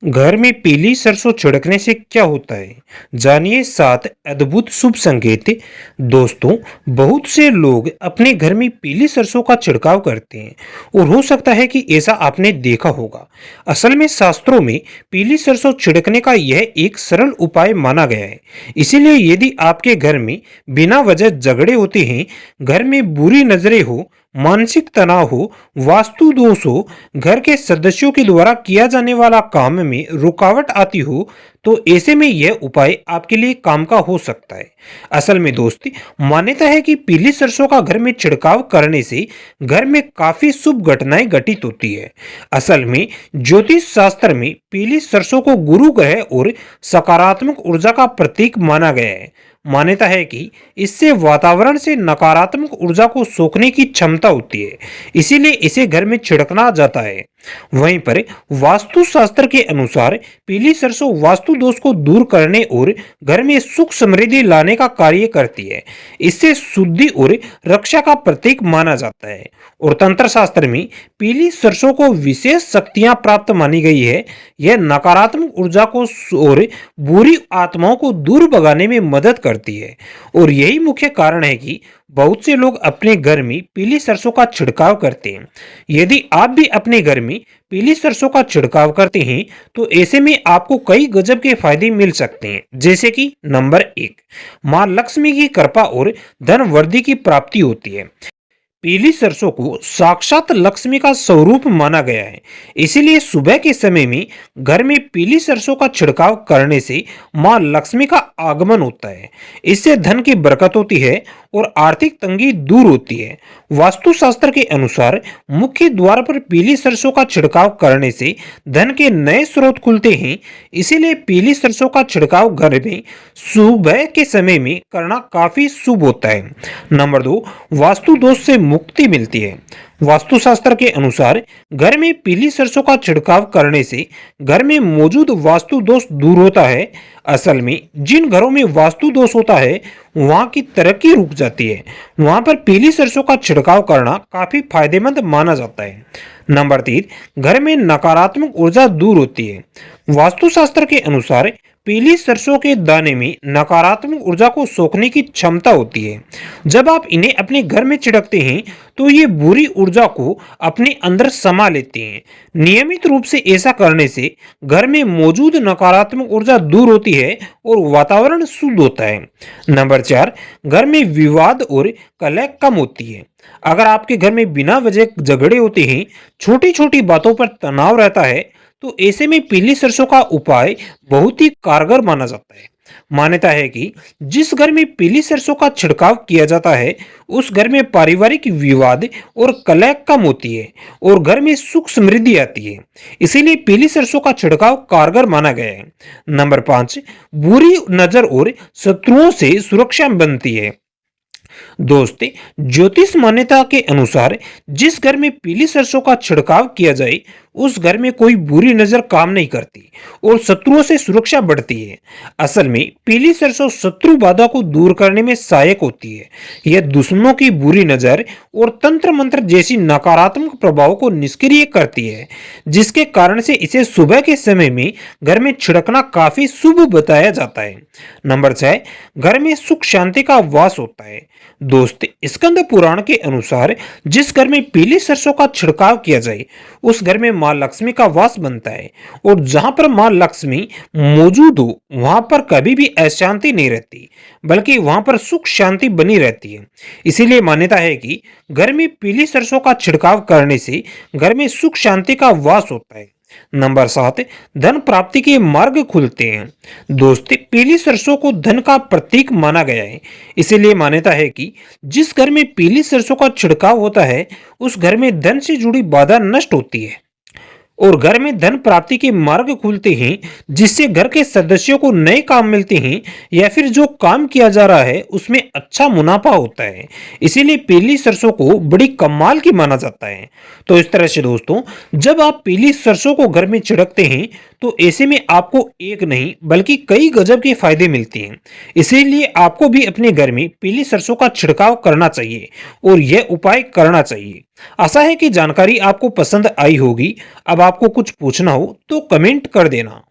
घर में पीली सरसों छिड़कने से क्या होता है? जानिए 7 अद्भुत शुभ संकेत। दोस्तों, बहुत से लोग अपने घर में पीली सरसों का छिड़काव करते हैं और हो सकता है कि ऐसा आपने देखा होगा। असल में शास्त्रों में पीली सरसों छिड़कने का यह एक सरल उपाय माना गया है। इसीलिए यदि आपके घर में बिना वजह झगड़े होते हैं, घर में बुरी नजरें हो, मानसिक तनाव हो, वास्तु दोष हो, घर के सदस्यों के द्वारा किया जाने वाला काम में रुकावट आती हो, तो ऐसे में यह उपाय आपके लिए काम का हो सकता है। असल में दोस्ती मान्यता है कि पीली सरसों का घर में छिड़काव करने से घर में काफी शुभ घटनाएं घटित होती है। असल में ज्योतिष शास्त्र में पीली सरसों को गुरु ग्रह और सकारात्मक ऊर्जा का प्रतीक माना गया है। मान्यता है कि इससे वातावरण से नकारात्मक ऊर्जा को सोखने की क्षमता होती है, इसीलिए इसे घर में छिड़कना जाता है। वहीं पर वास्तु शास्त्र के अनुसार पीली सरसों वास्तु दोष को दूर करने और घर में सुख समृद्धि लाने का कार्य करती है। इससे शुद्धि और रक्षा का प्रतीक माना जाता है और तंत्र शास्त्र में पीली सरसों को विशेष शक्तियां प्राप्त मानी गई है। यह नकारात्मक ऊर्जा को और बुरी आत्माओं को दूर भगाने में मदद करती है और यही मुख्य कारण है कि बहुत से लोग अपने घर में पीली सरसों का छिड़काव करते हैं। यदि आप भी अपने घर में पीली सरसों का छिड़काव करते हैं तो ऐसे में आपको कई गजब के फायदे मिल सकते हैं, जैसे कि नंबर 1, मां लक्ष्मी की कृपा और धन वृद्धि की प्राप्ति होती है। पीली सरसों को साक्षात लक्ष्मी का स्वरूप माना गया है, इसीलिए सुबह के समय में घर में पीली सरसों का छिड़काव करने से मां लक्ष्मी का आगमन होता है। इससे धन की बरकत होती है और आर्थिक तंगी दूर होती है। वास्तुशास्त्र के अनुसार मुख्य द्वार पर पीली सरसों का छिड़काव करने से धन के नए स्रोत खुलते हैं, इसीलिए पीली सरसों का छिड़काव घर में सुबह के समय में करना काफी शुभ होता है। नंबर 2, वास्तु दोष से मुक्ति मिलती है। वास्तुशास्त्र के अनुसार घर में पीली सरसों का छिड़काव करने से घर में मौजूद वास्तु दोष दूर होता है। असल में जिन घरों में वास्तु दोष होता है वहां की तरक्की रुक जाती है। वहां पर पीली सरसों का छिड़काव करना काफी फायदेमंद माना जाता है। नंबर 3, घर में नकारात्मक ऊर्जा दूर होती है। वास्तुशास्त्र के अनुसार पीली सरसों के दाने में नकारात्मक ऊर्जा को सोखने की क्षमता होती है। जब आप इन्हें अपने घर में छिड़कते हैं तो ये बुरी ऊर्जा को अपने अंदर समा लेते हैं। नियमित रूप से ऐसा करने से घर में मौजूद नकारात्मक ऊर्जा दूर होती है और वातावरण शुद्ध होता है। नंबर 4, घर में विवाद और कलह कम होती है। अगर आपके घर में बिना वजह झगड़े होते हैं, छोटी छोटी बातों पर तनाव रहता है, तो ऐसे में पीली सरसों का उपाय बहुत ही कारगर माना जाता है। मान्यता है कि जिस घर में पीली सरसों का छिड़काव किया जाता है उस घर में पारिवारिक विवाद और कलह कम होती है और घर में सुख समृद्धि आती है। इसीलिए पीली सरसों का छिड़काव कारगर माना गया है। नंबर 5, बुरी नजर और शत्रुओं से सुरक्षा बनती है। दोस्ती ज्योतिष मान्यता के अनुसार जिस घर में पीली सरसों का छिड़काव किया जाए उस घर में कोई बुरी नजर काम नहीं करती और शत्रुओं से सुरक्षा बढ़ती है। असल में पीली सरसों शत्रु बाधा को दूर करने में सहायक होती है। यह दुश्मनों की बुरी नजर और तंत्र मंत्र जैसी नकारात्मक प्रभाव को निष्क्रिय करती है, जिसके कारण से इसे सुबह के समय में घर में छिड़कना काफी शुभ बताया जाता है। नंबर 6, घर में सुख शांति का वास होता है। दोस्त स्कंद पुराण के अनुसार जिस घर में पीली सरसों का छिड़काव किया जाए उस घर में मां लक्ष्मी का वास बनता है और जहां पर मां लक्ष्मी मौजूद हो वहां पर कभी भी अशांति नहीं रहती, बल्कि वहां पर सुख शांति बनी रहती है। इसीलिए मान्यता है कि घर में पीली सरसों का छिड़काव करने से घर में सुख शांति का वास होता है। नंबर 7, धन प्राप्ति के मार्ग खुलते हैं। दोस्ती पीली सरसों को धन का प्रतीक माना गया है, इसीलिए मान्यता है कि जिस घर में पीली सरसों का छिड़काव होता है उस घर में धन से जुड़ी बाधा नष्ट होती है और घर में धन प्राप्ति के मार्ग खुलते हैं, जिससे घर के सदस्यों को नए काम मिलते हैं या फिर जो काम किया जा रहा है उसमें अच्छा मुनाफा होता है। इसीलिए पीली सरसों को बड़ी कमाल की माना जाता है। तो इस तरह से दोस्तों, जब आप पीली सरसों को घर में छिड़कते हैं तो ऐसे में आपको एक नहीं बल्कि कई गजब के फायदे मिलते हैं। इसीलिए आपको भी अपने घर में पीली सरसों का छिड़काव करना चाहिए और यह उपाय करना चाहिए। आशा है कि जानकारी आपको पसंद आई होगी। अब आपको कुछ पूछना हो तो कमेंट कर देना।